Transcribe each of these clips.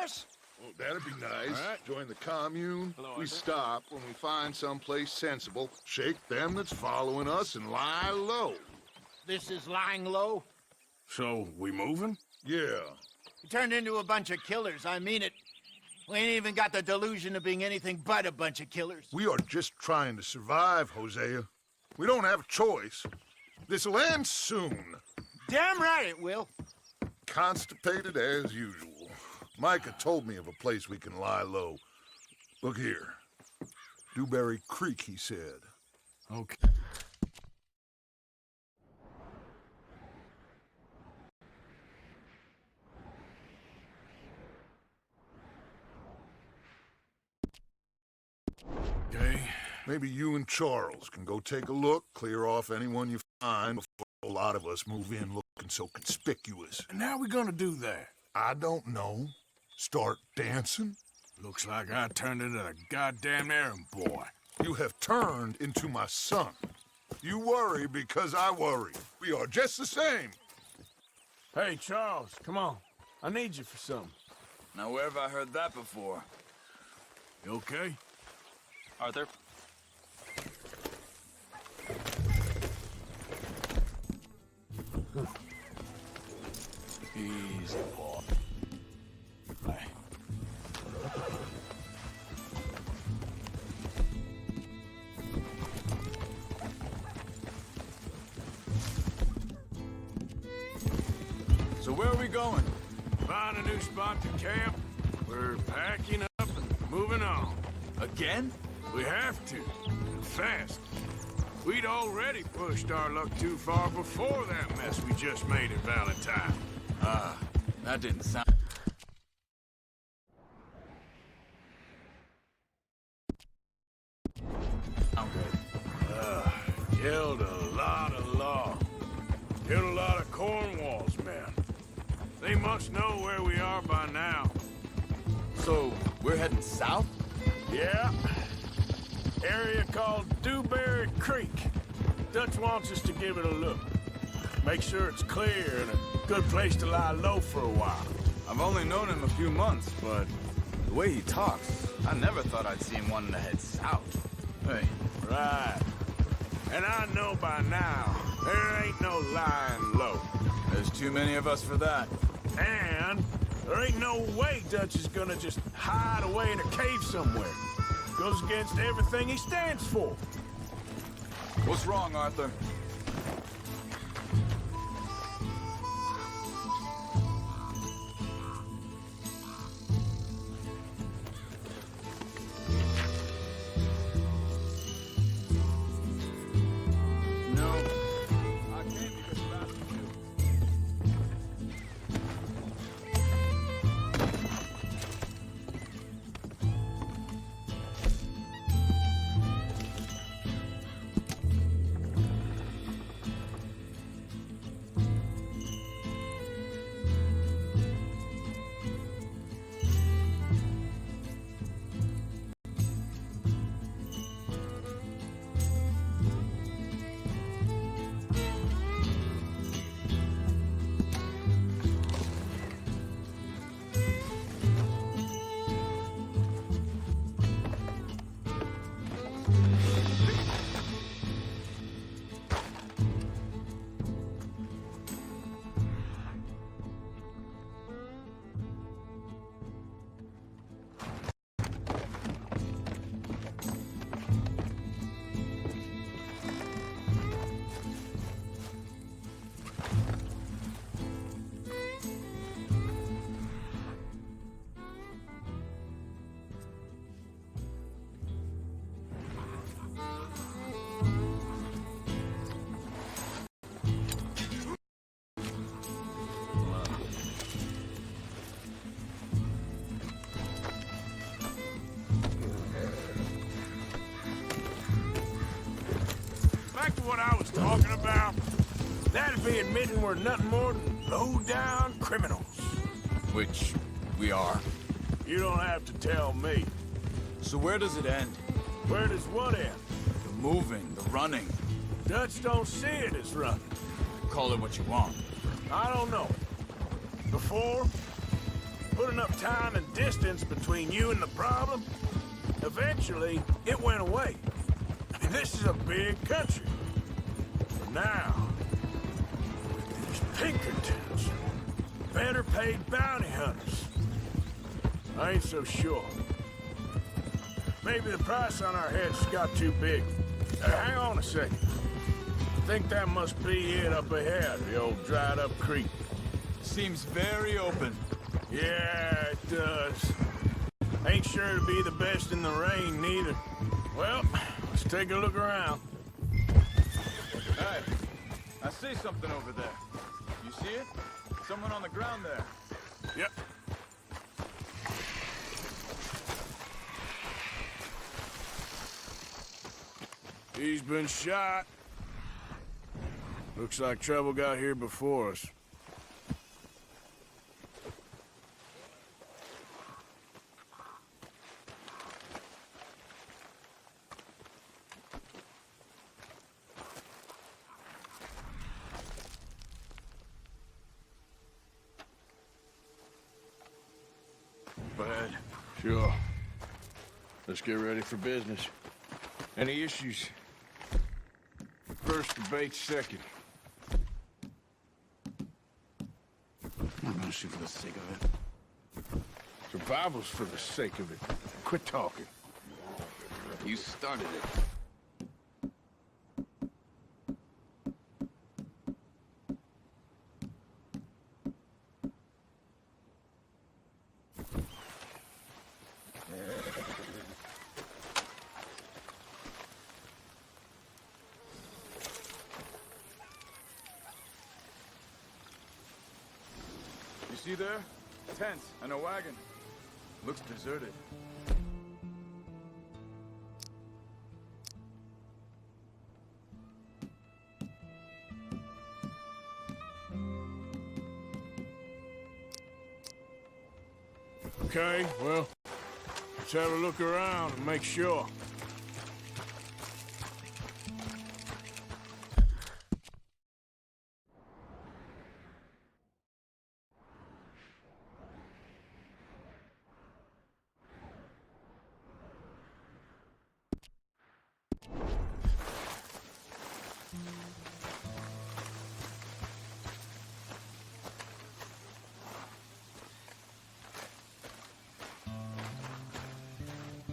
us? Well, that'd be nice. All right. Join the commune. Hello, We Arthur. stop when we find someplace sensible, shake them that's following us, and lie low. This is lying low. So, we moving? Yeah. We turned into a bunch of killers, I mean it. We ain't even got the delusion of being anything but a bunch of killers. We are just trying to survive, Hosea. We don't have a choice. This'll end soon. Damn right it will. Constipated as usual. Micah told me of a place we can lie low. Look here. Dewberry Creek, he said. Okay. Okay. Maybe you and Charles can go take a look, clear off anyone you find before a lot of us move in looking so conspicuous. And how we gonna do that? I don't know. Start dancing? Looks like I turned into a goddamn errand boy. You have turned into my son. You worry because I worry. We are just the same. Hey, Charles, come on. I need you for something. Now, where have I heard that before? You okay? Arthur? Easy, boy. Hey. So where are we going? Find a new spot to camp. We're packing up and moving on. Again? We have to, and fast. We'd already pushed our luck too far before that mess we just made in Valentine. That didn't sound... sound good. Killed a lot of law. Killed a lot of Cornwall's men. They must know where we are by now. So, we're heading south? Yeah. Area called Dewberry Creek. Dutch wants us to give it a look. Make sure it's clear and a good place to lie low for a while. I've only known him a few months, but the way he talks, I never thought I'd see him wanting to head south. Hey, Right. And I know by now, there ain't no lying low. there's too many of us for that. And there ain't no way Dutch is gonna just hide away in a cave somewhere. Goes against everything he stands for. What's wrong, Arthur? No, I came because of that too. Back to what I was talking about. That'd be admitting we're nothing more than low-down criminals. Which we are. You don't have to tell me. So where does it end? Where does what end? The moving, the running. Dutch don't see it as running. Call it what you want. I don't know. Before, put enough time and distance between you and the problem, eventually it went away. I mean, this is a big country. But now, with these Pinkertons, better paid bounty hunters, I ain't so sure. Maybe the price on our heads got too big. Hang on a second. I think that must be it up ahead, the old dried-up creek. Seems very open. Yeah, it does. Ain't sure to be the best in the rain, neither. Well, let's take a look around. Hey, I see something over there. You see it? Someone on the ground there. Yep. He's been shot. Looks like trouble got here before us. Bad. Sure. Let's get ready for business. Any issues? First debate second. I'm not gonna shoot for the sake of it. Survival's for the sake of it. Quit talking. You started it. You see there? Tents and a wagon. Looks deserted. Okay, well, let's have a look around and make sure.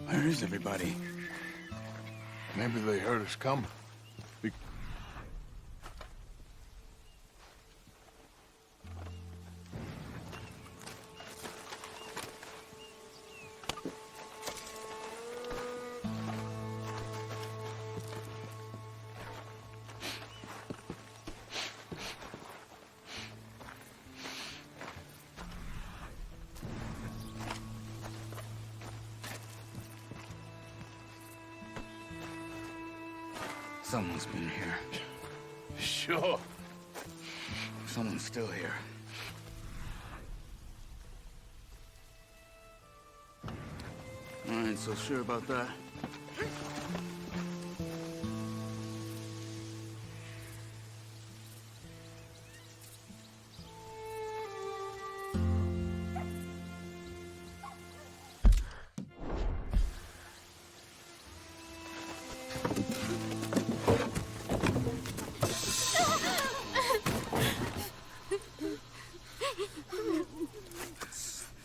Where is everybody? Maybe they heard us coming. Someone's been here. Sure. Someone's still here. I ain't so sure about that.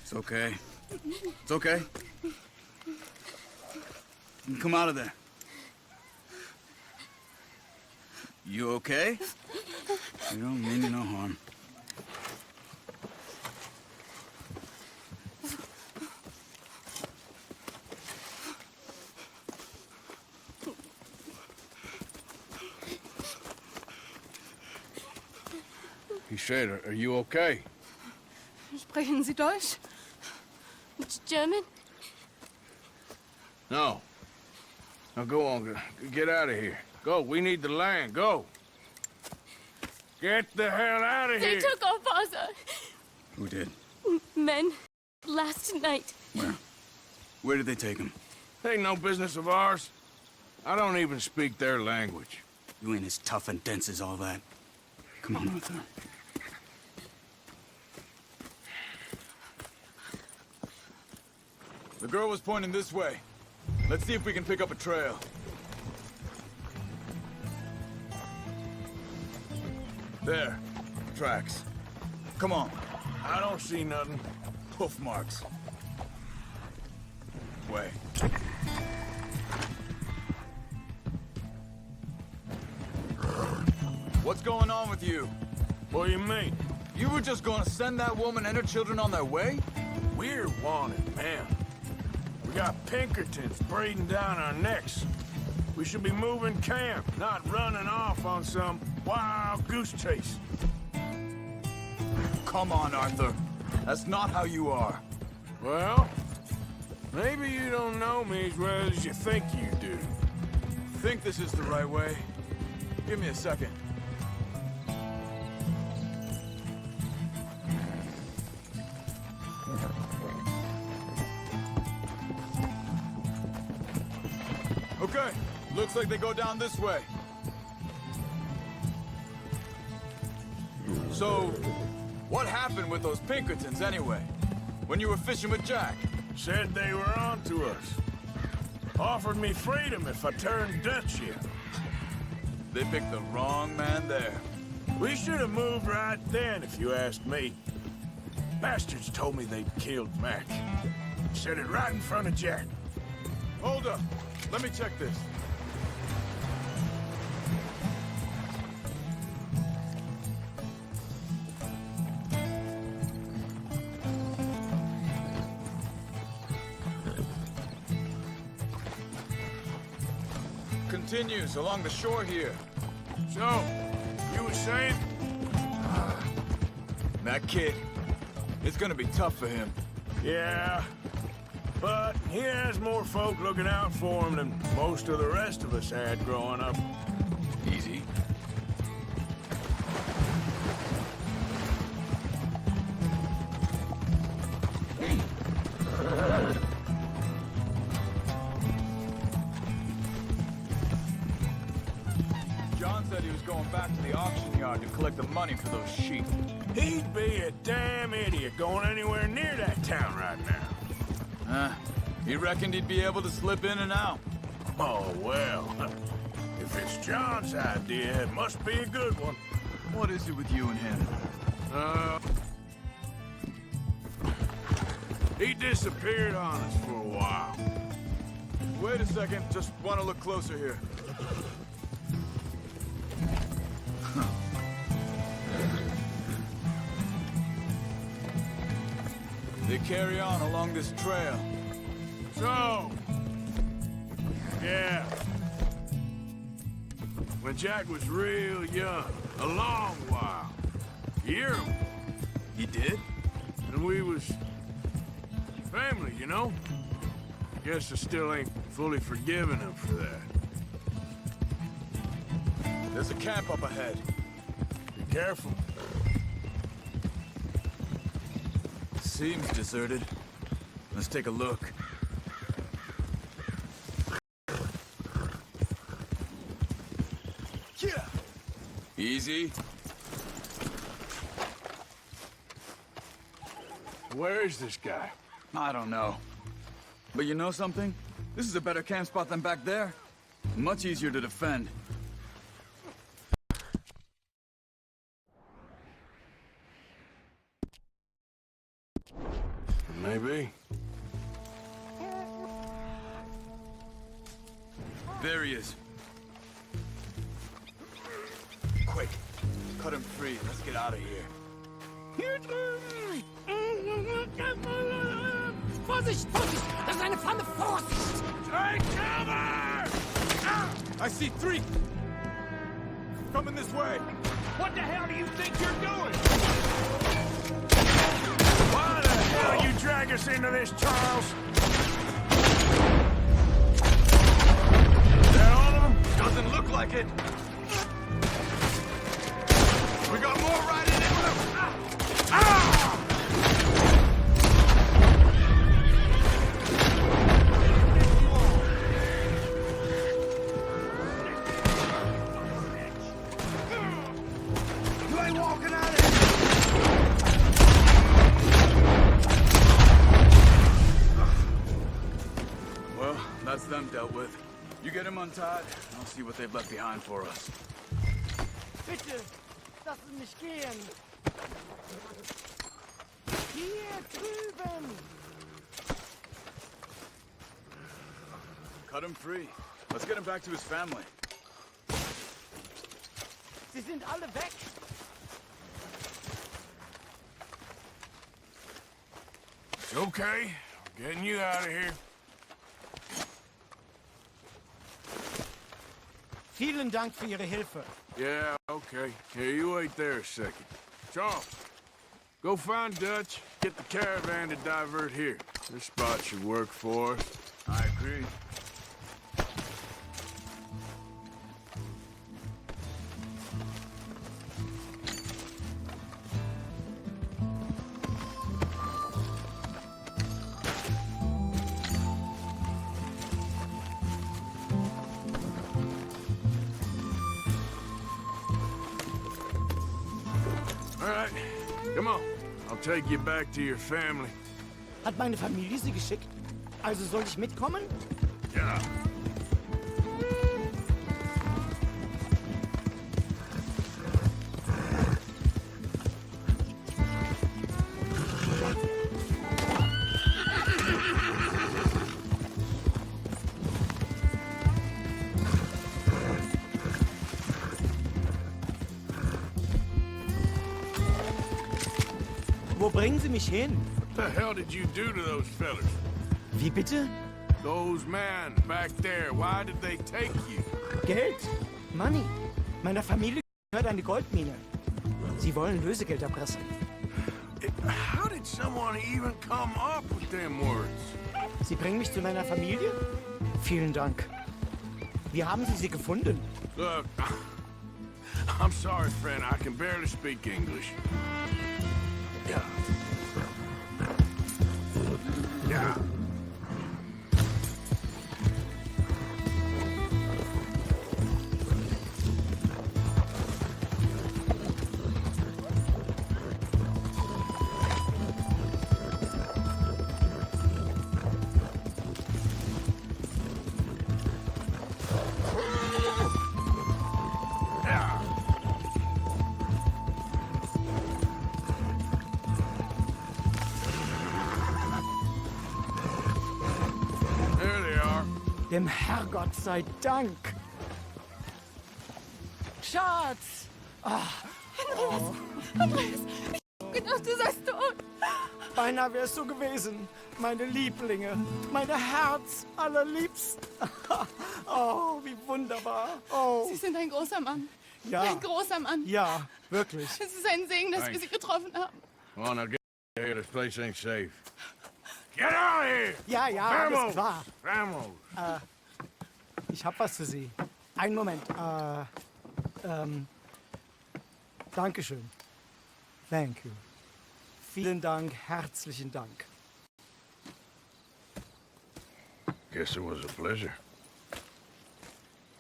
It's okay. It's okay. You can come out of there. You okay? You don't mean you no harm. He said, are you okay? Sprechen Sie Deutsch? German? No. Now go on, get out of here. Go, we need the land, go. Get the hell out of They here. took our father. Who did? Men. Last night. Where? Where did they take him? Ain't no business of ours. I don't even speak their language. You ain't as tough and dense as all that. Come on, Arthur. The girl was pointing this way. Let's see if we can pick up a trail. There. Tracks. Come on. I don't see nothing. Hoof marks. Way. What's going on with you? What do you mean? You were just gonna send that woman and her children on their way? We're wanted, man. We got Pinkertons breathing down our necks. We should be moving camp, not running off on some wild goose chase. Come on, Arthur. That's not how you are. Well, maybe you don't know me as well as you think you do. Think this is the right way? Give me a second. Okay, looks like they go down this way. So, what happened with those Pinkertons anyway? When you were fishing with Jack? Said they were on to us. Offered me freedom if I turned Dutch here. They picked the wrong man there. We should have moved right then, if you asked me. Bastards told me they'd killed Mac. Said it right in front of Jack. Hold up. Let me check this. Continues along the shore here. So, you were saying? That kid, it's gonna be tough for him. Yeah. But he has more folk looking out for him than most of the rest of us had growing up. Easy. John said he was going back to the auction yard to collect the money for those sheep. He'd be a damn idiot going anywhere near that town right now. He reckoned he'd be able to slip in and out. Oh, well. If it's John's idea, it must be a good one. What is it with you and him? He disappeared on us for a while. Wait a second, just want to look closer here. They carry on along this trail. So, yeah. When Jack was real young, a long while. You hear him? He did? And we was family, you know? Guess I still ain't fully forgiven him for that. There's a camp up ahead. Be careful. Seems deserted. Let's take a look. Yeah. Easy. Where is this guy? I don't know. But you know something? This is a better camp spot than back there. Much easier to defend. Maybe. There he is. Quick. Cut him free. Let's get out of here. Vorsicht, Vorsicht! Das ist eine Pfanne! Vorsicht! Take cover! I see 3! Coming this way! What the hell do you think you're doing? Why the hell you drag us into this, Charles? Is that all of them? Doesn't look like it! We got more riding in with them! Ah! You ain't walking out of here! them dealt with. You get him untied, and I'll see what they've left behind for us. Bitte, lass es nicht gehen. Hier drüben. Cut him free. Let's get him back to his family. Sie sind alle weg. It's okay. I'm getting you out of here. Vielen Dank für Ihre Hilfe. Yeah, okay. Here, you wait there a second. Charles, go find Dutch. Get the caravan to divert here. This spot should work for us. I agree. All right, come on. I'll take you back to your family. Hat meine Familie Sie geschickt? Also soll ich mitkommen? Yeah. Wo bringen Sie mich hin? What the hell did you do to those fellas? Wie bitte? Those men back there, why did they take you? Geld? Money. Meiner Familie gehört eine Goldmine. Sie wollen Lösegeld erpressen. How did someone even come up with them words? Sie bringen mich zu meiner Familie? Vielen Dank. Wie haben Sie gefunden? Look, I'm sorry, friend. I can barely speak English. Yeah. Yeah. Yeah. There they are. Dem Herrgott sei Dank. Schatz! Andreas, ich hab gedacht, du seist tot. Beinahe wär's so gewesen. Meine Lieblinge, meine Herz allerliebsten. Oh, wie wunderbar. Oh, Sie sind ein großer Mann. ja, Ein großer Mann. ja, wirklich. Es ist ein Segen, dass wir Sie getroffen haben. Come on, now get out of here. This place ain't safe. Get out of here! Ja, ja, alles Vamos! klar. Vamos! Ich hab was für Sie. Einen Moment. Dankeschön. Thank you. Vielen Dank, herzlichen Dank. Guess it was a pleasure.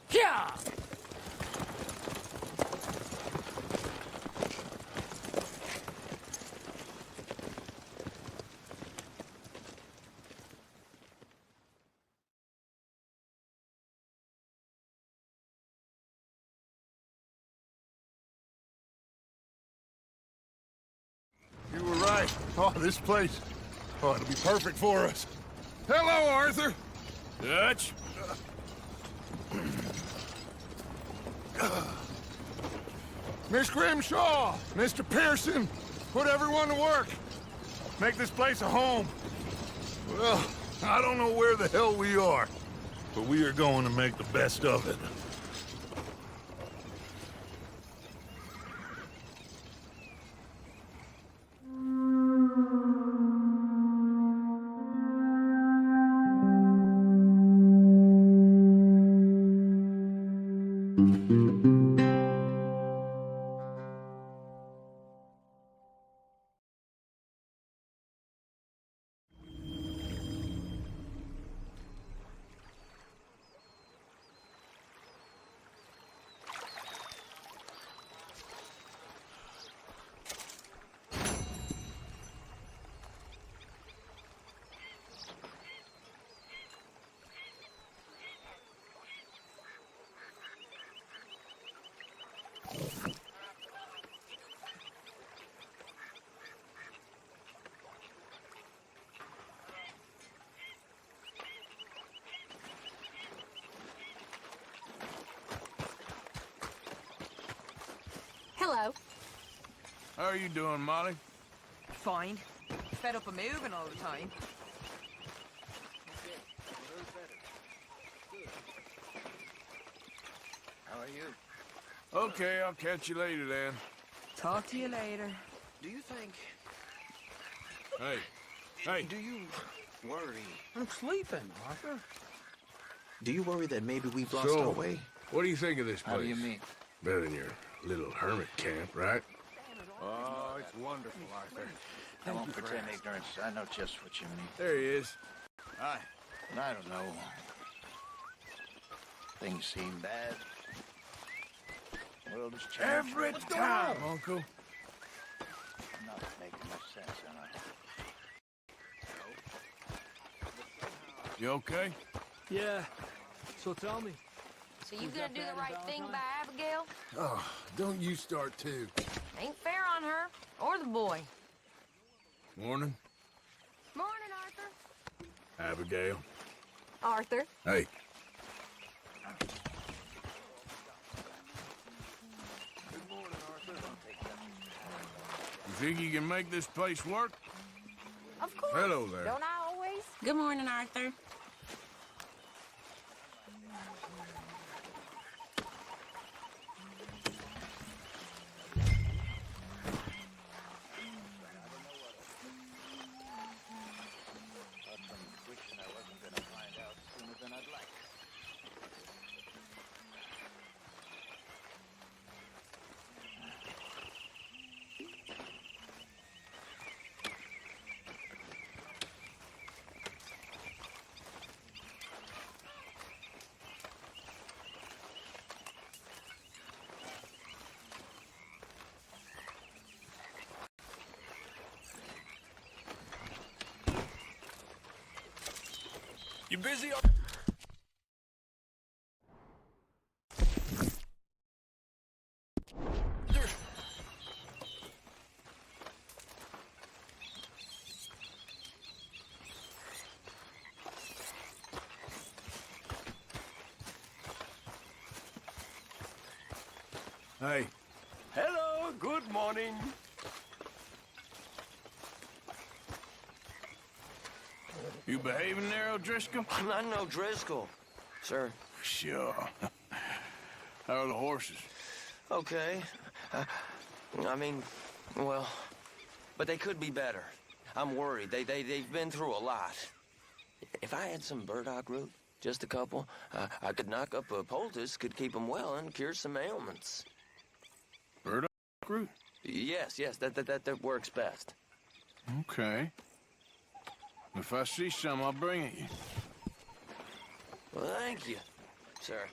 Ja! You were right. Oh, this place. Oh, it'll be perfect for us. Hello, Arthur. Dutch? Miss Grimshaw, Mr. Pearson, put everyone to work. Make this place a home. Well, I don't know where the hell we are, but we are going to make the best of it. Hello. How are you doing, Molly? Fine. Fed up of moving all the time. How are you? Okay, I'll catch you later then. Talk to you later. Do you think... Hey. Do you worry? I'm sleeping, Arthur. Do you worry that maybe we've lost So, our way? what do you think of this place? How do you mean? Better than your little hermit camp, right? Oh, it's wonderful, Arthur. I won't pretend ignorance. I know just what you mean. There he is. I don't know. Things seem bad. The world has changed. Every What's going time, on? Uncle. I'm not making much sense, am I? You okay? Yeah. So tell me. So you gonna do the right thing by Abigail? Oh, don't you start too. Ain't fair on her or the boy. Morning, Morning, Arthur. Abigail. Arthur. Hey. You think you can make this place work? Of course. Hello there. Don't I always? Good morning, Arthur. Wishing I wasn't gonna find out sooner than I'd like. You busy? Hey. Hello, good morning. You behaving there, O'Driscoll? I'm not no Driscoll, sir. Sure. How are the horses? Okay. I mean, well, but they could be better. I'm worried. They've been through a lot. If I had some burdock root, just a couple, I could knock up a poultice, could keep them well and cure some ailments. Burdock root? Yes, that works best. Okay. If I see some, I'll bring it you. Well, thank you, sir.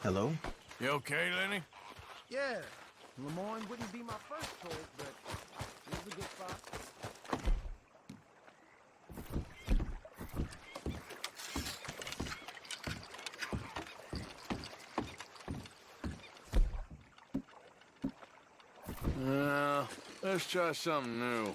Hello? You okay, Lenny? Yeah. Lemoyne wouldn't be my first choice, but this is a good spot. Let's try something new.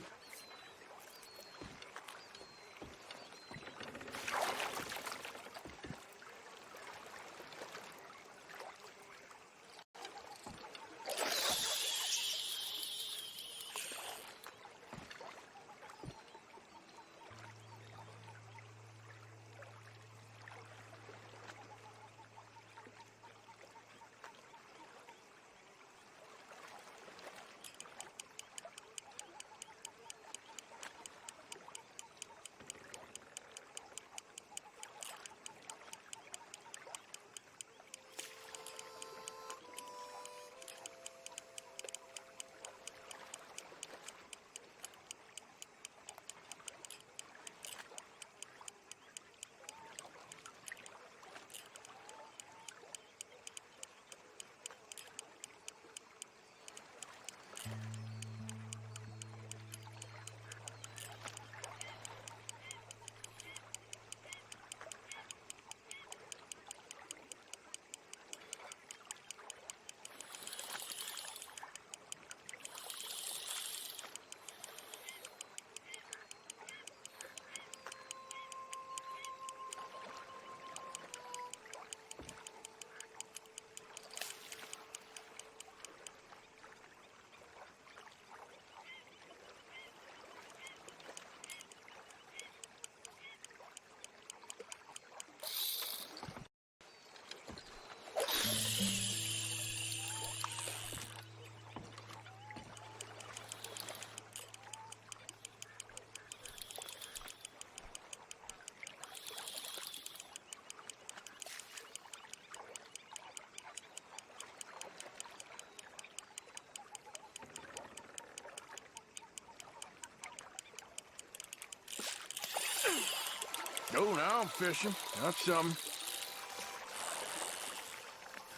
Oh, now I'm fishing. Got something.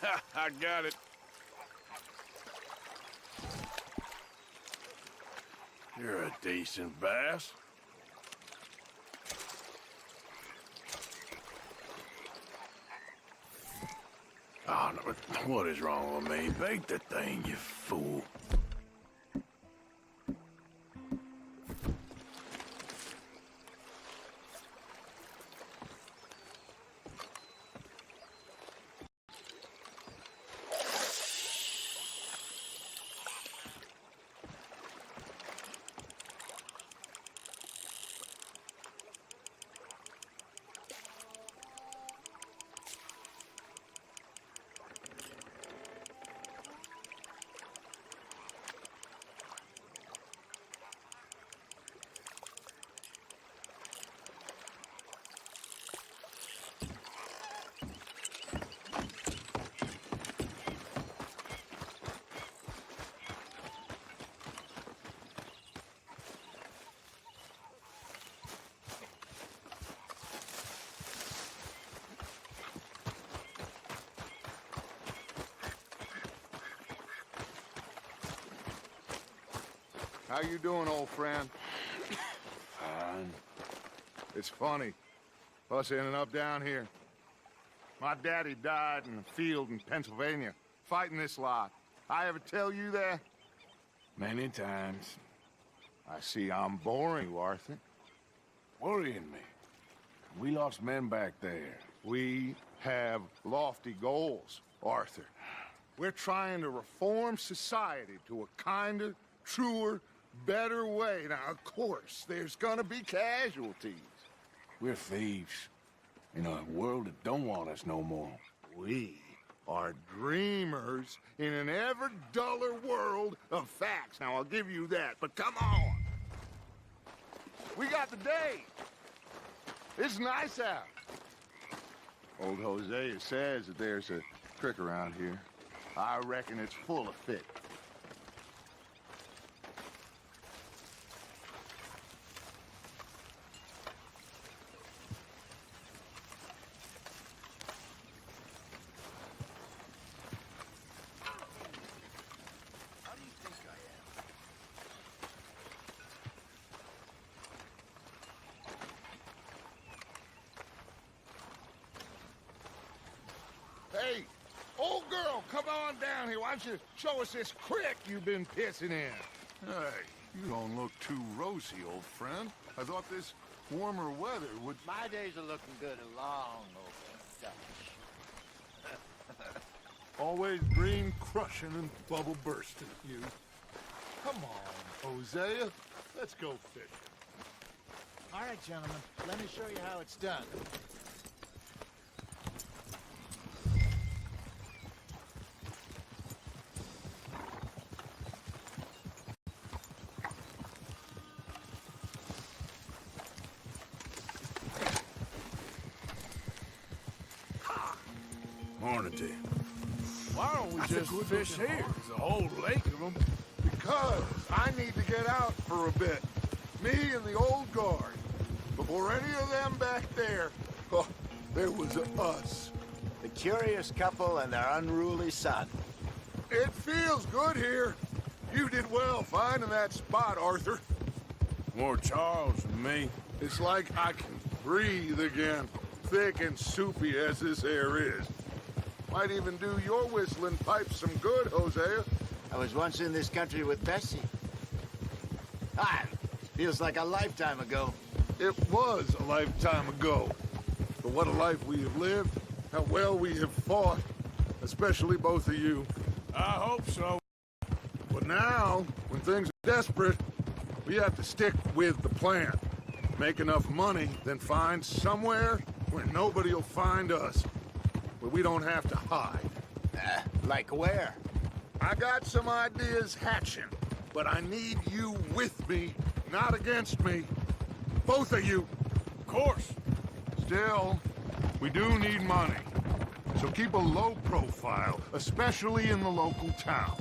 Ha! I got it. You're a decent bass. Oh, no, what is wrong with me? Bait the thing, you fool. How you doing, old friend? Fine. It's funny, us ending up down here. My daddy died in a field in Pennsylvania, fighting this lot. I ever tell you that? Many times. I see I'm boring you, Arthur. Worrying me. We lost men back there. We have lofty goals, Arthur. We're trying to reform society to a kinder, truer, better way. Now, of course, there's gonna be casualties. We're thieves. In a world that don't want us no more. We are dreamers in an ever duller world of facts. Now, I'll give you that, but come on. We got the day. It's nice out. Old Hosea says that there's a creek around here. I reckon it's full of fish. Hey, old girl, come on down here. Why don't you show us this creek you've been pissing in? Hey, you don't look too rosy, old friend. I thought this warmer weather would... My days are looking good along over Dutch. Always dream crushing and bubble bursting, you. Come on, Hosea. Let's go fishing. All right, gentlemen, let me show you how it's done. Morning to you. Why don't we just fish here? There's a whole lake of them. Because I need to get out for a bit. Me and the old guard. Before any of them back there, oh, there was us. The curious couple and their unruly son. It feels good here. You did well finding that spot, Arthur. More Charles than me. It's like I can breathe again, thick and soupy as this air is. Might even do your whistling pipes some good, Hosea. I was once in this country with Bessie. Ah, feels like a lifetime ago. It was a lifetime ago. But what a life we have lived, how well we have fought, especially both of you. I hope so. But now, when things are desperate, we have to stick with the plan. Make enough money, then find somewhere where nobody will find us. Where we don't have to hide. Like where? I got some ideas hatching, but I need you with me, not against me. Both of you. Of course. Still, we do need money. So keep a low profile, especially in the local town.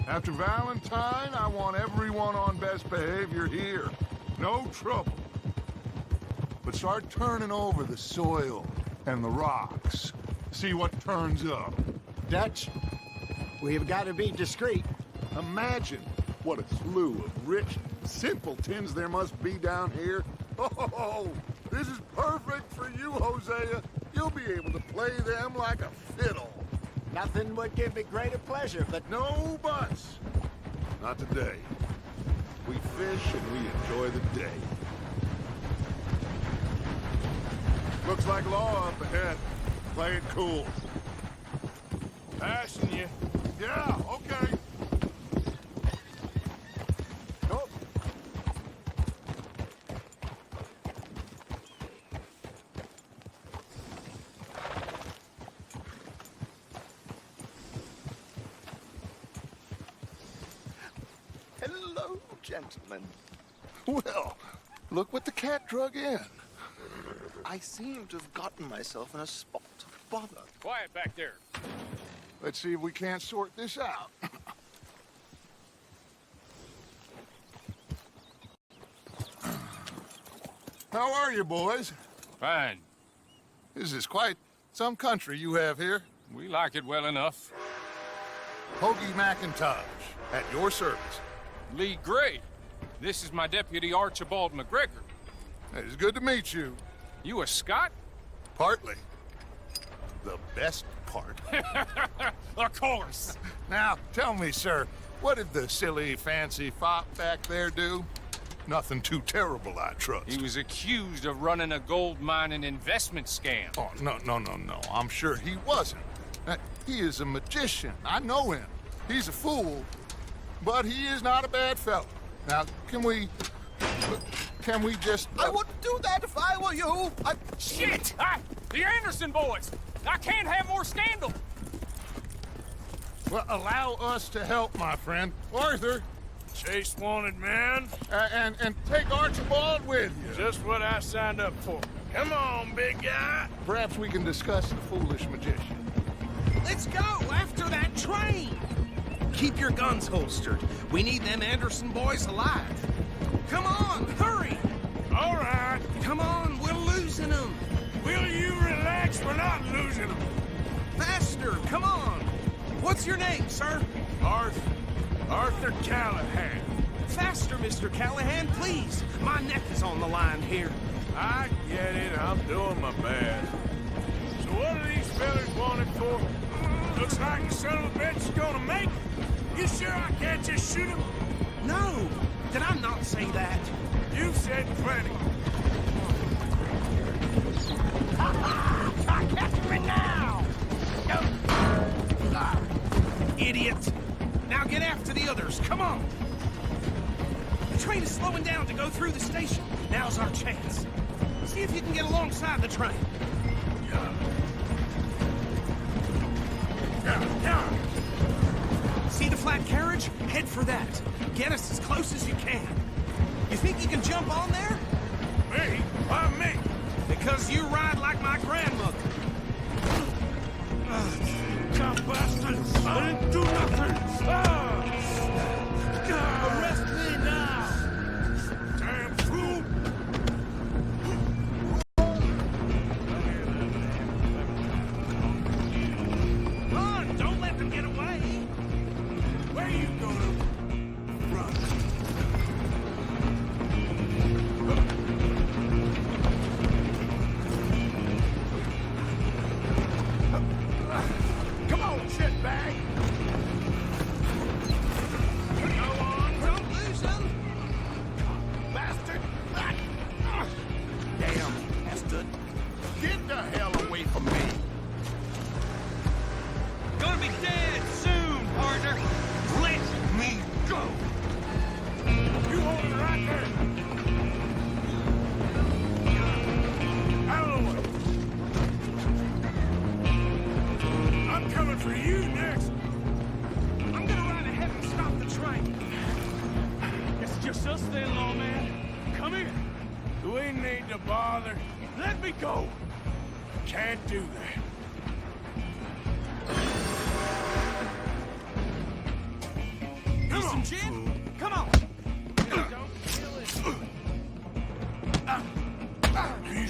After Valentine, I want everyone on best behavior here. No trouble. but start turning over the soil and the rocks. See what turns up. Dutch, we've got to be discreet. Imagine what a slew of rich simpletons there must be down here. Oh, this is perfect for you, Hosea. You'll be able to play them like a fiddle. Nothing would give me greater pleasure, but No buts. Not today. We fish and we enjoy the day. Looks like law up ahead. Play it cool. Passing you. Yeah, okay. oh, Hello, gentlemen. Well, look what the cat drug in. I seem to have gotten myself in a spot of bother. Quiet back there. Let's see if we can't sort this out. How are you, boys? Fine. This is quite some country you have here. We like it well enough. Hoagie McIntosh, at your service. Lee Gray. This is my deputy Archibald McGregor. It is good to meet you. You a Scot? Partly. The best part. Of course. Now, tell me, sir, what did the silly, fancy fop back there do? Nothing too terrible, I trust. He was accused of running a gold mining investment scam. Oh, no. I'm sure he wasn't. He is a magician. I know him. He's a fool, but he is not a bad fellow. Now, can we just... I wouldn't do that if I were you. Shit! The Anderson boys! I can't have more scandal! Well, allow us to help, my friend. Arthur, Chase wanted man. and take Archibald with you. Just what I signed up for. Come on, big guy. Perhaps we can discuss the foolish magician. Let's go after that train! Keep your guns holstered. We need them Anderson boys alive. Come on, hurry! All right. Come on, we're losing them. Will you relax? We're not losing them. Faster, come on. What's your name, sir? Arthur Callahan. Faster, Mr. Callahan, please. My neck is on the line here. I get it. I'm doing my best. So what are these fellas wanted for? Looks like the son of a bitch is gonna make it. You sure I can't just shoot him? No, did I not say that? You've said plenty. Catch me now! Idiot! Now get after the others, come on! The train is slowing down to go through the station. Now's our chance. See if you can get alongside the train. See the flat carriage? Head for that. Get us as close as you can. You think you can jump on there? Me? Why me? Because you ride like my grandmother. Tough bastards! I didn't do nothing! Arrest me now! Damn fool! Run! Don't let them get away! Where you gonna run? Come on, shitbag! Go on, don't lose them! Bastard! Damn, bastard. Get the hell away from me! Gonna be dead soon, partner! Let me go! You hold it right there! Out of the way! I'm coming for you next! I'm gonna ride ahead and stop the train. It's just us then, lawman. Come here. Do we need to bother? Let me go. Can't do that. Need some gin? Come on! You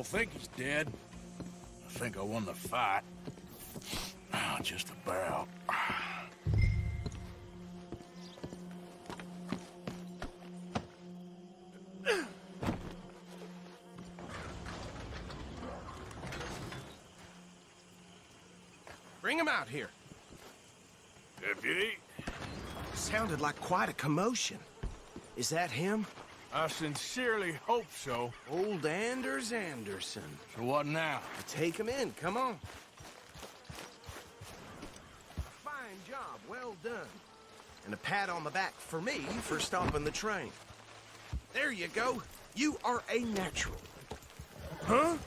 don't think he's dead. I think I won the fight. Oh, just about. Bring him out here. Deputy? Sounded like quite a commotion. Is that him? I sincerely hope so. Old Anders Anderson. So what now? Take him in, come on. Fine job, well done. And a pat on the back for me for stopping the train. There you go. You are a natural. Huh?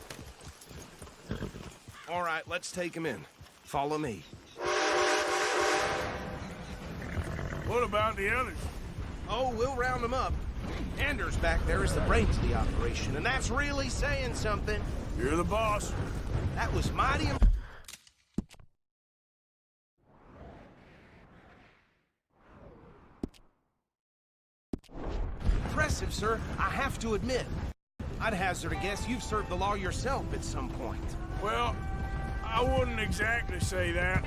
All right, let's take him in. Follow me. What about the others? Oh, we'll round them up. Anders back there is the brains of the operation, and that's really saying something. You're the boss. That was mighty impressive, sir. I have to admit. I'd hazard a guess you've served the law yourself at some point. Well, I wouldn't exactly say that.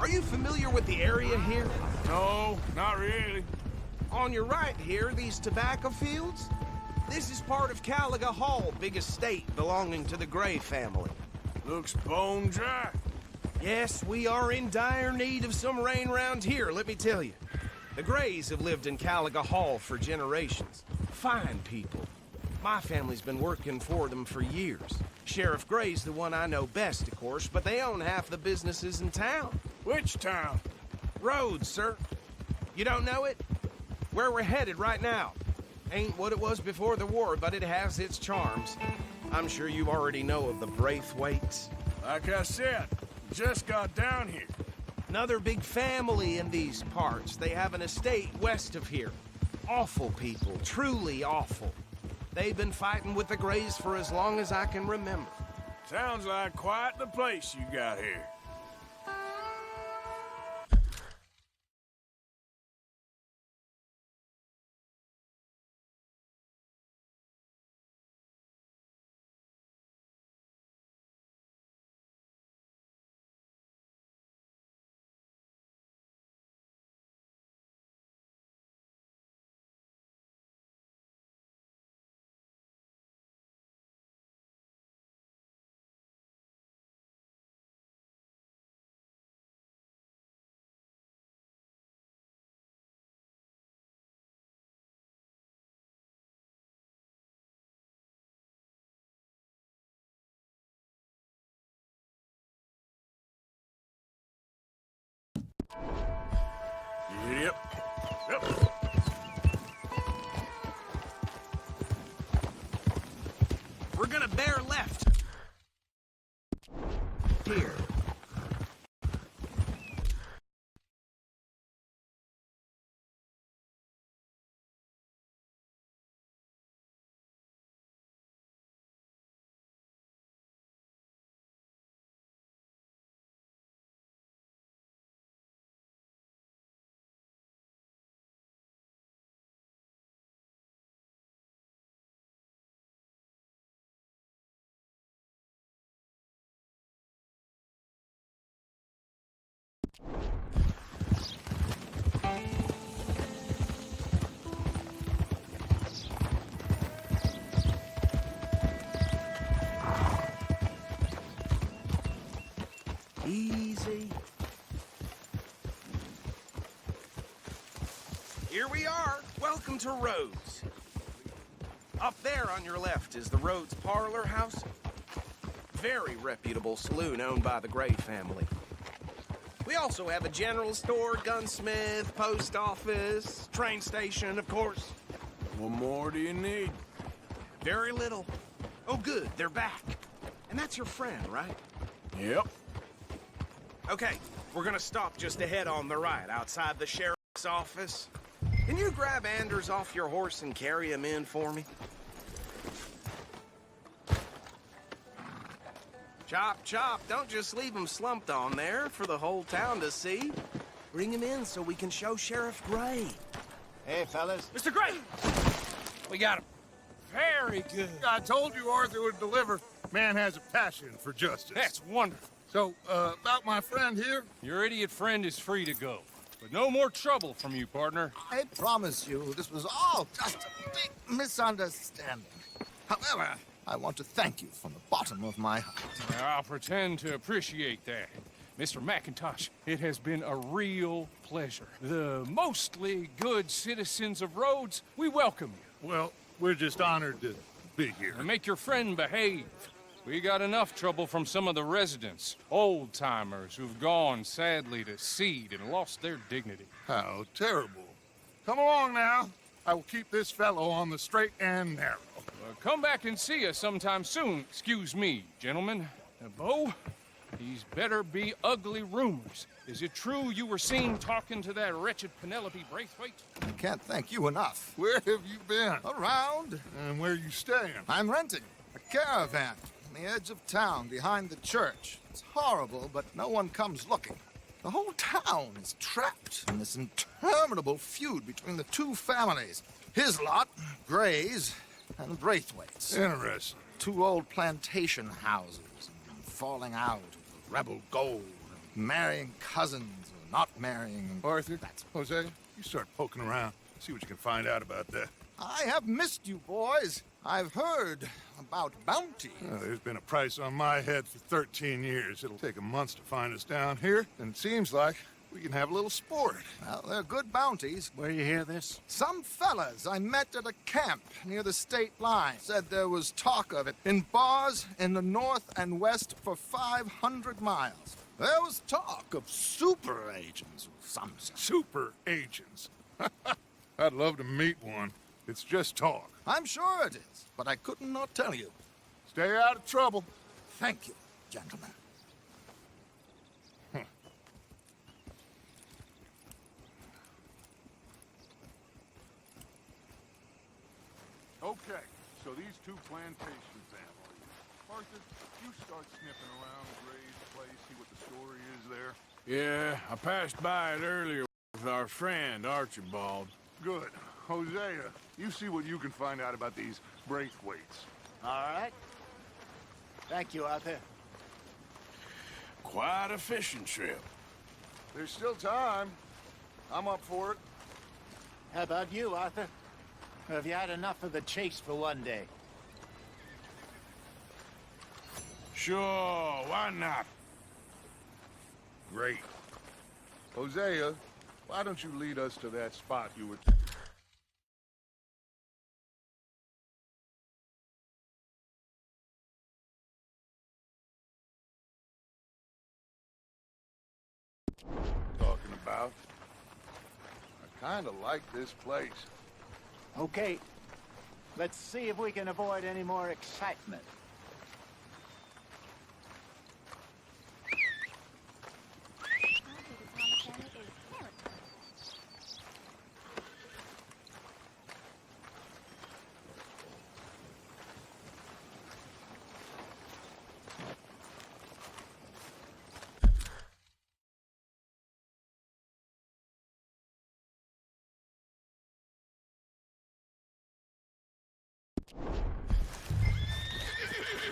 Are you familiar with the area here? No, not really. On your right here, these tobacco fields? This is part of Caliga Hall, big estate belonging to the Gray family. Looks bone dry. Yes, we are in dire need of some rain round here, let me tell you. The Grays have lived in Caliga Hall for generations. Fine people. My family's been working for them for years. Sheriff Gray's the one I know best, of course, but they own half the businesses in town. Which town? Rhodes, sir. You don't know it? Where we're headed right now. Ain't what it was before the war, but it has its charms. I'm sure you already know of the Braithwaites. Like I said, just got down here. Another big family in these parts. They have an estate west of here. Awful people, truly awful. They've been fighting with the Grays for as long as I can remember. Sounds like quite the place you got here. Yep. We're gonna bear left. Here. Easy. Here we are. Welcome to Rhodes. Up there on your left is the Rhodes Parlor House. Very reputable saloon owned by the Gray family. We also have a general store, gunsmith, post office, train station, of course. What more do you need? Very little. Oh, good, they're back. And that's your friend, right? Yep. Okay, we're gonna stop just ahead on the right, outside the sheriff's office. Can you grab Anders off your horse and carry him in for me? Chop, chop, don't just leave him slumped on there for the whole town to see. Bring him in so we can show Sheriff Gray. Hey, fellas. Mr. Gray! We got him. Fair Very good. I told you Arthur would deliver. Man has a passion for justice. That's wonderful. So, about my friend here? Your idiot friend is free to go. But no more trouble from you, partner. I promise you, this was all just a big misunderstanding. However, I want to thank you from the bottom of my heart. I'll pretend to appreciate that. Mr. McIntosh, it has been a real pleasure. The mostly good citizens of Rhodes, we welcome you. Well, we're just honored to be here. And make your friend behave. We got enough trouble from some of the residents, old-timers who've gone, sadly, to seed and lost their dignity. How terrible. Come along now. I will keep this fellow on the straight and narrow. Come back and see us sometime soon. Excuse me, gentlemen. Bo, these better be ugly rumors. Is it true you were seen talking to that wretched Penelope Braithwaite? I can't thank you enough. Where have you been? Around. And where you staying? I'm renting a caravan on the edge of town behind the church. It's horrible, but no one comes looking. The whole town is trapped in this interminable feud between the two families. His lot, Gray's, and Braithwaite's. Interesting. Two old plantation houses, falling out, rebel gold, marrying cousins, or not marrying. Arthur, Jose, you start poking around. See what you can find out about that. I have missed you, boys. I've heard about bounty. There's been a price on my head for 13 years. It'll take a month to find us down here, and it seems like we can have a little sport. Well, they're good bounties. Where you hear this? Some fellas I met at a camp near the state line said there was talk of it in bars in the north and west for 500 miles. There was talk of super agents of some sort. Super agents. I'd love to meet one. It's just talk. I'm sure it is, but I couldn't not tell you. Stay out of trouble. Thank you, gentlemen. Okay, so these two plantation families. Arthur, you start sniffing around Gray's place, see what the story is there. Yeah, I passed by it earlier with our friend, Archibald. Good. Hosea, you see what you can find out about these Braithwaites. All right. Thank you, Arthur. Quite a fishing trip. There's still time. I'm up for it. How about you, Arthur? Have you had enough of the chase for one day? Sure, why not? Great. Hosea, why don't you lead us to that spot you were... talking about? I kind of like this place. Okay. Let's see if we can avoid any more excitement.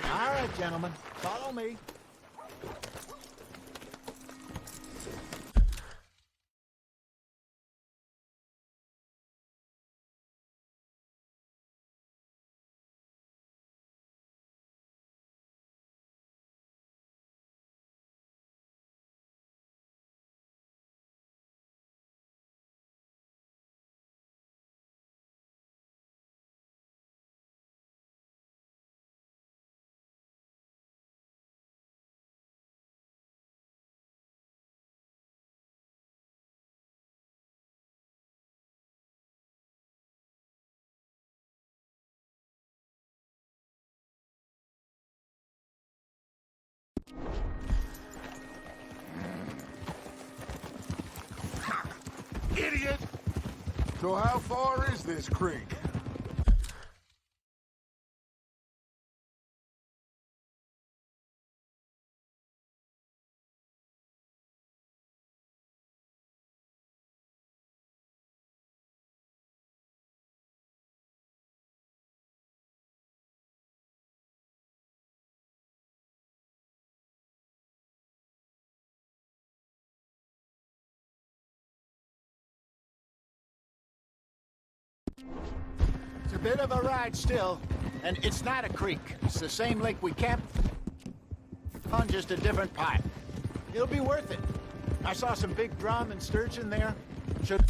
All right, gentlemen, follow me. Idiot! So how far is this creek? It's a bit of a ride still, and it's not a creek. It's the same lake we camped on, just a different pipe. It'll be worth it. I saw some big drum and sturgeon there. Should...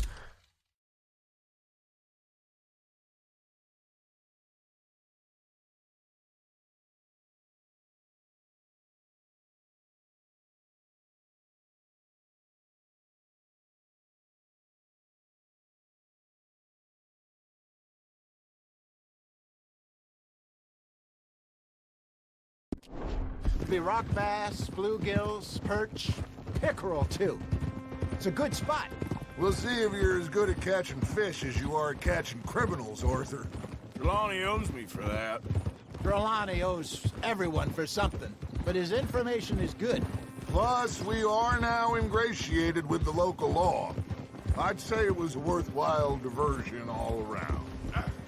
There'll be rock bass, bluegills, perch, pickerel, too. It's a good spot. We'll see if you're as good at catching fish as you are at catching criminals, Arthur. Trelawney owes me for that. Trelawney owes everyone for something, but his information is good. Plus, we are now ingratiated with the local law. I'd say it was a worthwhile diversion all around.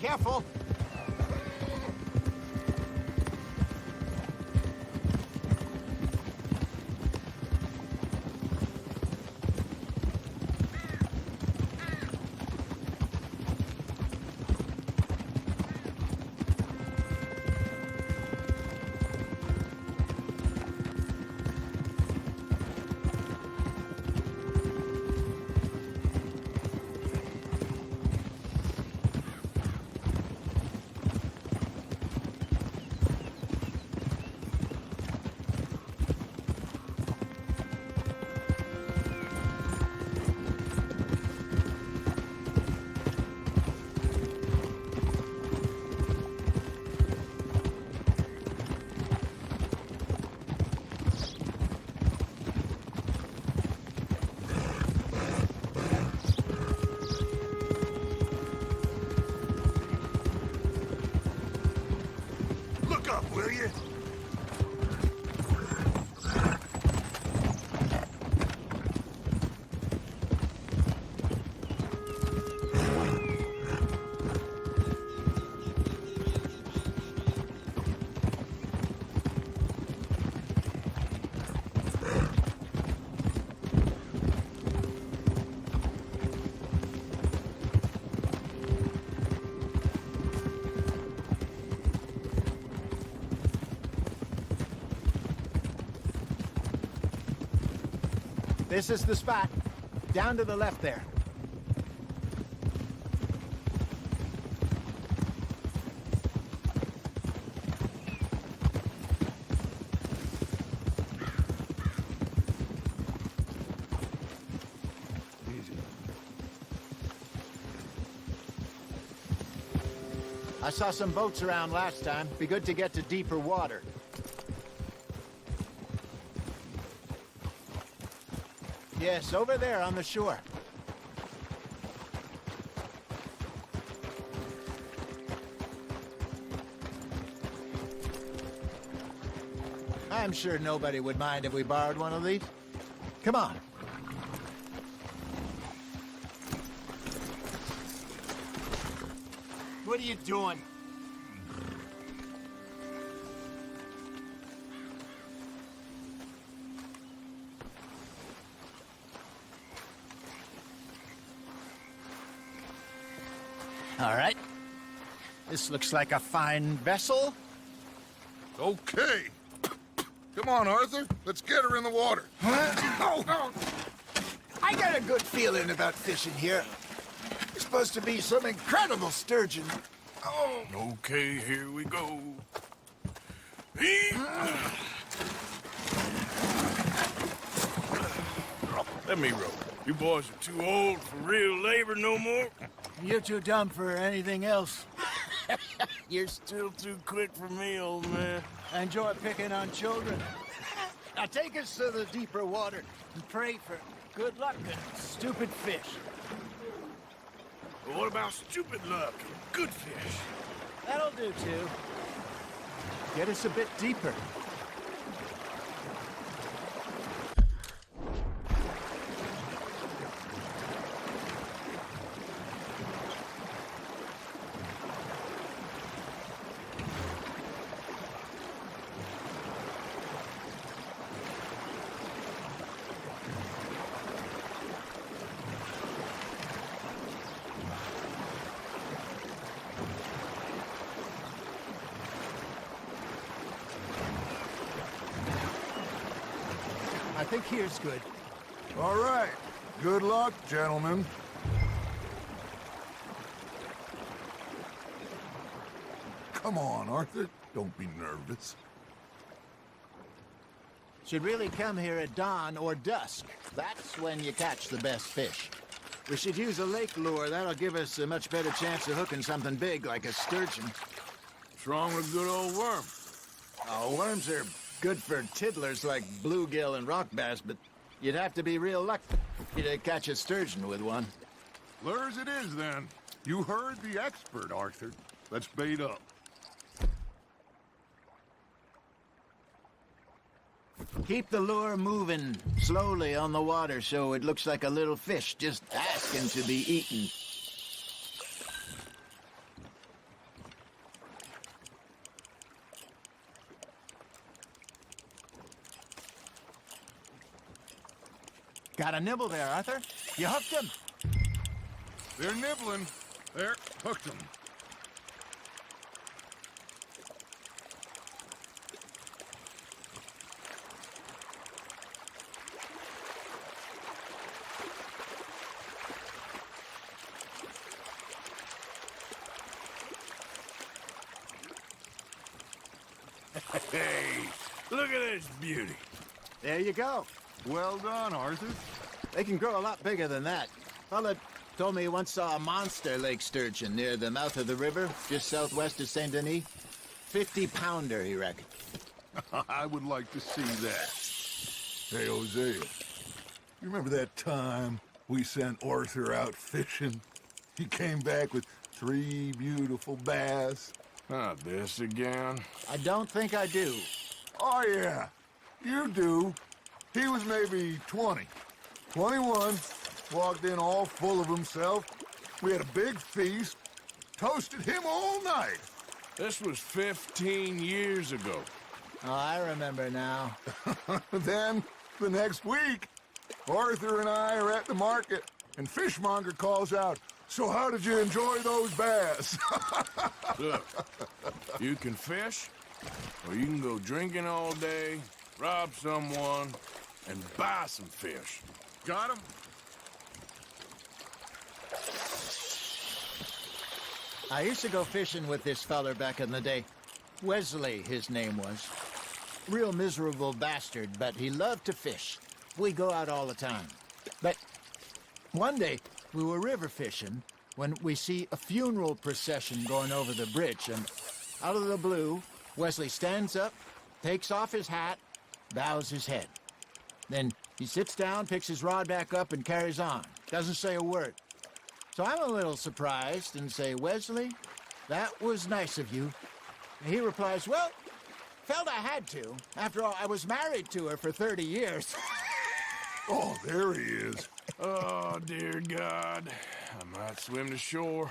Careful! Will you? This is the spot. Down to the left there. I saw some boats around last time. Be good to get to deeper water. Yes, over there on the shore. I'm sure nobody would mind if we borrowed one of these. Come on. What are you doing? All right. This looks like a fine vessel. Okay. Come on, Arthur. Let's get her in the water. Oh. I got a good feeling about fishing here. It's supposed to be some incredible sturgeon. Oh. Okay, here we go. Let me row. You boys are too old for real labor no more. You're too dumb for anything else. You're still too quick for me, old man. I enjoy picking on children. Now take us to the deeper water and pray for good luck and stupid fish. But what about stupid luck and good fish? That'll do, too. Get us a bit deeper. think here's good. All right. Good luck, gentlemen. Come on, Arthur. Don't be nervous. Should really come here at dawn or dusk. That's when you catch the best fish. We should use a lake lure. That'll give us a much better chance of hooking something big like a sturgeon. What's wrong with good old worm? Oh, worms are good for tiddlers like bluegill and rock bass, but you'd have to be real lucky to catch a sturgeon with one. Lures it is, then. You heard the expert, Arthur. Let's bait up. Keep the lure moving slowly on the water so it looks like a little fish just asking to be eaten. Got a nibble there, Arthur. You hooked him. They're nibbling. There, hooked them. Hey, look at this beauty. There you go. Well done, Arthur. They can grow a lot bigger than that. Fella told me he once saw a monster lake sturgeon near the mouth of the river, just southwest of Saint Denis. 50-pounder, he reckoned. I would like to see that. Hey, Hosea, you remember that time we sent Arthur out fishing? He came back with 3 beautiful bass. Not this again. I don't think I do. Oh, yeah, you do. He was maybe 20, 21, walked in all full of himself. We had a big feast, toasted him all night. This was 15 years ago. Oh, I remember now. Then, the next week, Arthur and I are at the market, and Fishmonger calls out, "So how did you enjoy those bass?" Look, you can fish, or you can go drinking all day, rob someone, and buy some fish. Got him? I used to go fishing with this feller back in the day. Wesley, his name was. Real miserable bastard, but he loved to fish. We go out all the time. But one day, we were river fishing when we see a funeral procession going over the bridge, and out of the blue, Wesley stands up, takes off his hat, bows his head. Then he sits down, picks his rod back up, and carries on. Doesn't say a word. So I'm a little surprised and say, "Wesley, that was nice of you." And he replies, "Well, felt I had to. After all, I was married to her for 30 years. Oh, there he is. Oh, dear God. I might swim to shore.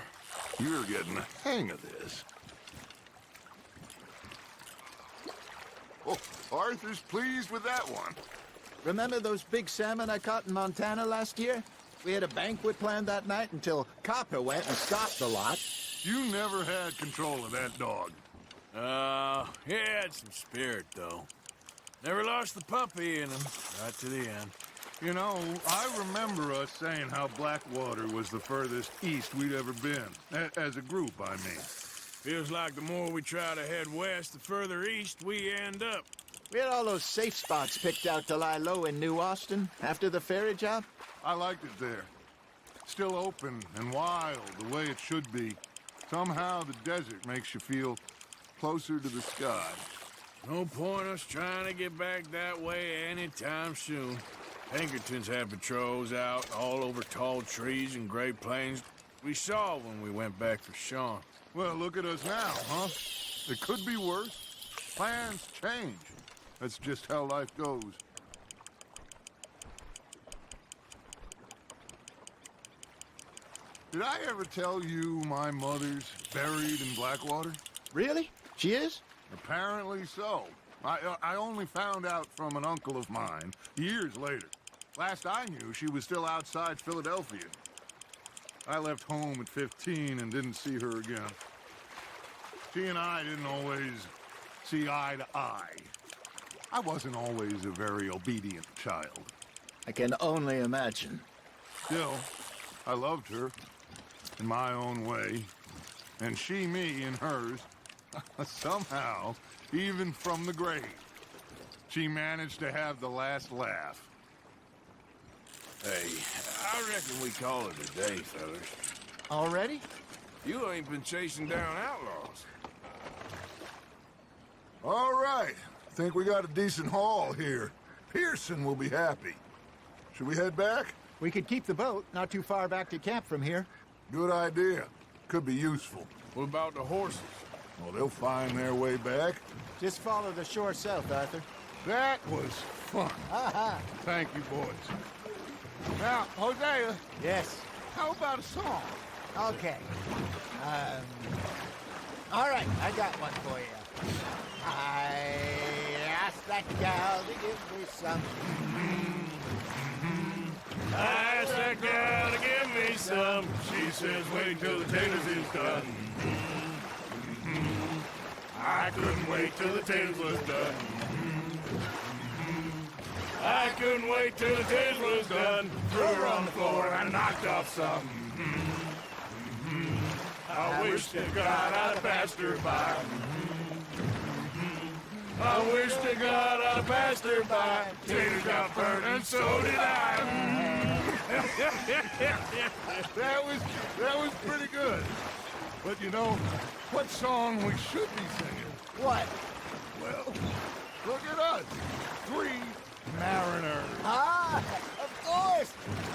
You're getting the hang of this. Oh, Arthur's pleased with that one. Remember those big salmon I caught in Montana last year? We had a banquet planned that night until Copper went and stopped the lot. You never had control of that dog. He had some spirit, though. Never lost the puppy in him, right to the end. You know, I remember us saying how Blackwater was the furthest east we'd ever been. As a group, I mean. Feels like the more we try to head west, the further east we end up. We had all those safe spots picked out to lie low in New Austin after the ferry job. I liked it there. Still open and wild, the way it should be. Somehow the desert makes you feel closer to the sky. No point us trying to get back that way anytime soon. Pinkertons had patrols out all over tall trees and Great Plains. We saw when we went back for Sean. Well, look at us now, huh? It could be worse. Plans change. That's just how life goes. Did I ever tell you my mother's buried in Blackwater? Really? She is? Apparently so. I only found out from an uncle of mine years later. Last I knew, she was still outside Philadelphia. I left home at 15 and didn't see her again. She and I didn't always see eye to eye. I wasn't always a very obedient child. I can only imagine. Still, I loved her in my own way, and she me in hers. Somehow, even from the grave, she managed to have the last laugh. Hey, I reckon we call it a day, fellas. Already? You ain't been chasing down outlaws. All right. Think we got a decent haul here. Pearson will be happy. Should we head back? We could keep the boat not too far back to camp from here. Good idea. Could be useful. What about the horses? Well, they'll find their way back. Just follow the shore south, Arthur. That was fun. Thank you, boys. Now, Hosea. Yes. How about a song? Okay. All right, I got one for you. I asked that gal to give me some. I asked that gal to give me some. She says, wait till the taters is done. I couldn't wait till the taters was done. I couldn't wait till the taters was done. Threw her on the floor and I knocked off some. I wish to God I'd passed her by. I wish to God I'd passed her by. Taters got burnt and so did I. That was pretty good. But you know, what song we should be singing? What? Well, look at us. 3 mariners. Ah, of course.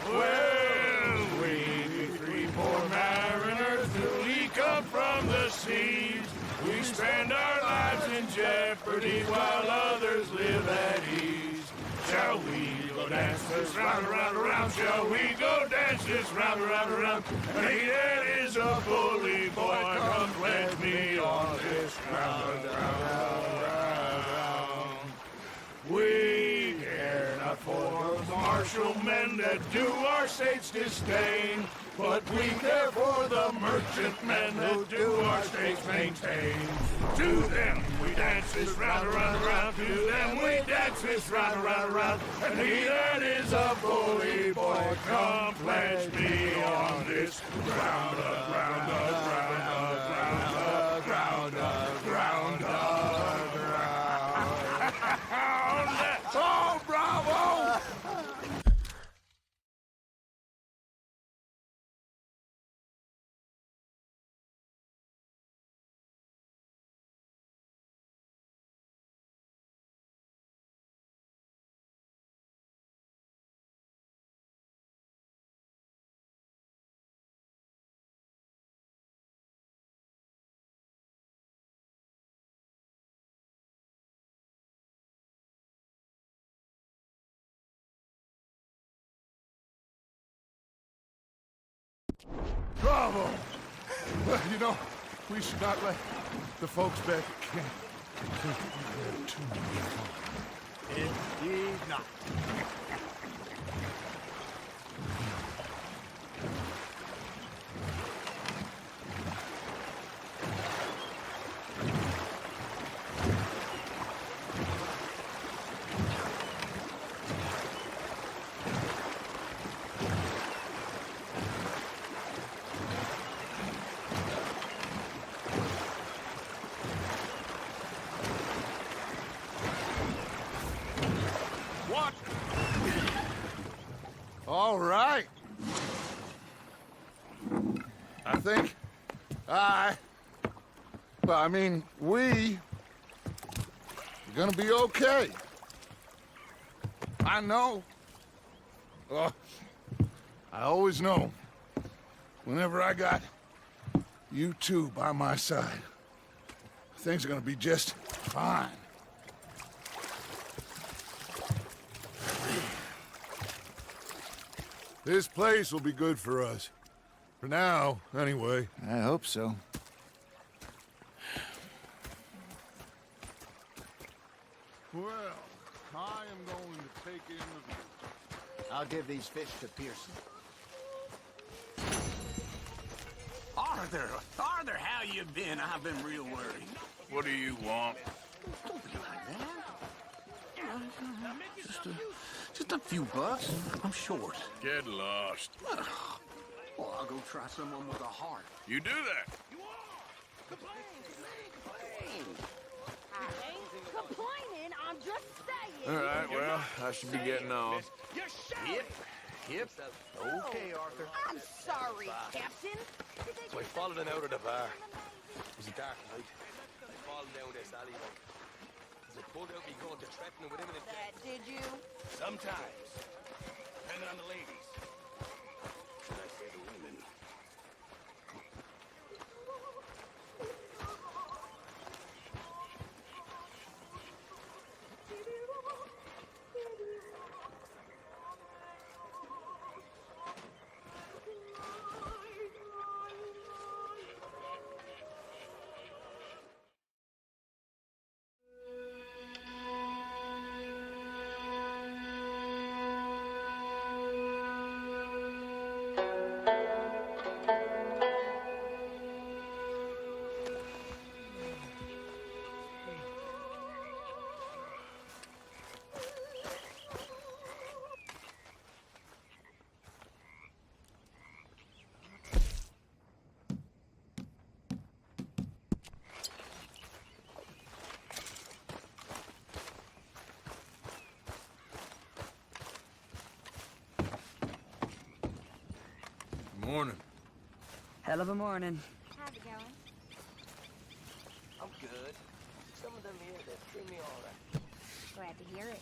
Well, we 3 poor mariners till we come from the seas. We spend our lives in jeopardy while others live at ease. Shall we go dance this round, around, around? Shall we go dance this round, around, around? He that is a bully boy, come pledge me on this ground, round. We care not for the martial men that do our state's disdain, but we care for the merchant men that do our states maintain. To them we dance this round, around, around. To them we dance this round, around, around. And he that is a bully boy, come pledge me on this ground, ground, ground, ground, ground, ground, ground. Oh, bravo! Bravo! Well, you know, we should not let the folks back at camp think we had too many fun. Indeed not. All right. I think we're gonna be okay. I know. I always know. Whenever I got you two by my side, things are gonna be just fine. This place will be good for us. For now, anyway. I hope so. Well, I am going to take in the view. I'll give these fish to Pearson. Arthur, how you been? I've been real worried. What do you want? Don't be like that. Just a few bucks. I'm short. Get lost. Well, I'll go try someone with a heart. You do that. I ain't complaining, I'm just saying. All right, well, I should be getting on. Yep. Okay, Arthur. I'm sorry, Captain. So I followed him out of the bar. It was a dark night. I followed down this alleyway. As I pulled out me gun to threaten him with imminent death. Did you? Sometimes. Depending on the ladies. Should I say the women? Morning. Hell of a morning. How's it going? I'm good. Some of them here, they treat me all right. Glad to hear it.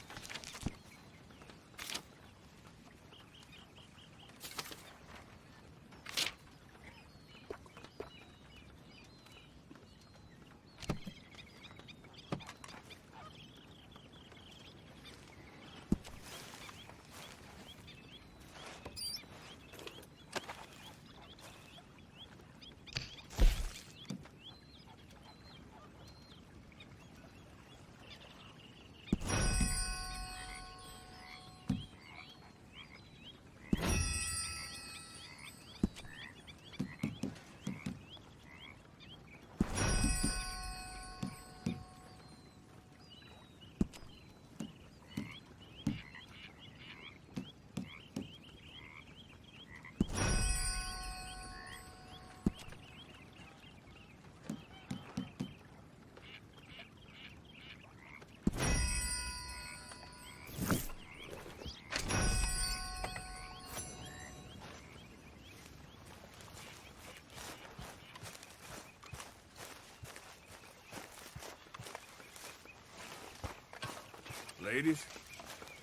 Ladies?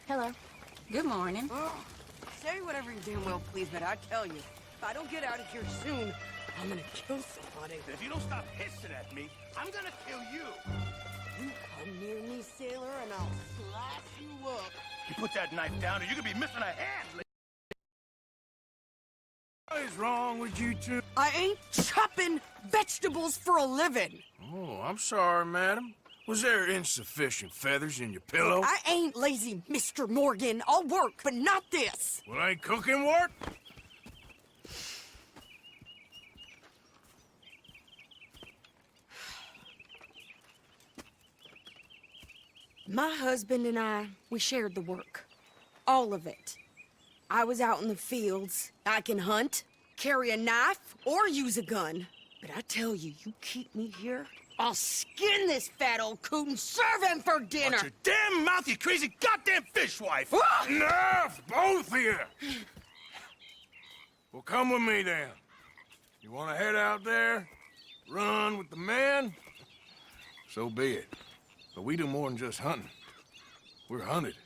Hello. Good morning. Say whatever you damn well please, but I tell you, if I don't get out of here soon, I'm gonna kill somebody. If you don't stop hissing at me, I'm gonna kill you. You come near me, sailor, and I'll slice you up. You put that knife down or you're gonna be missing a hand. What is wrong with you two? I ain't chopping vegetables for a living. Oh, I'm sorry, madam. Was there insufficient feathers in your pillow? I ain't lazy, Mr. Morgan. I'll work, but not this. Well, ain't cooking work? My husband and I, we shared the work. All of it. I was out in the fields. I can hunt, carry a knife, or use a gun. But I tell you, you keep me here, I'll skin this fat old coot and serve him for dinner. Watch your damn mouth, you crazy goddamn fishwife! Enough, both of you! Well, come with me then. You want to head out there, run with the men? So be it. But we do more than just hunting. We're hunted.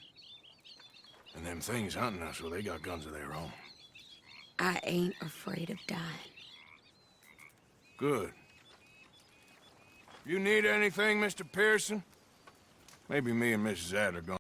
And them things hunting us, well, they got guns of their own. I ain't afraid of dying. Good. You need anything, Mr. Pearson? Maybe me and Mrs. Adler gone.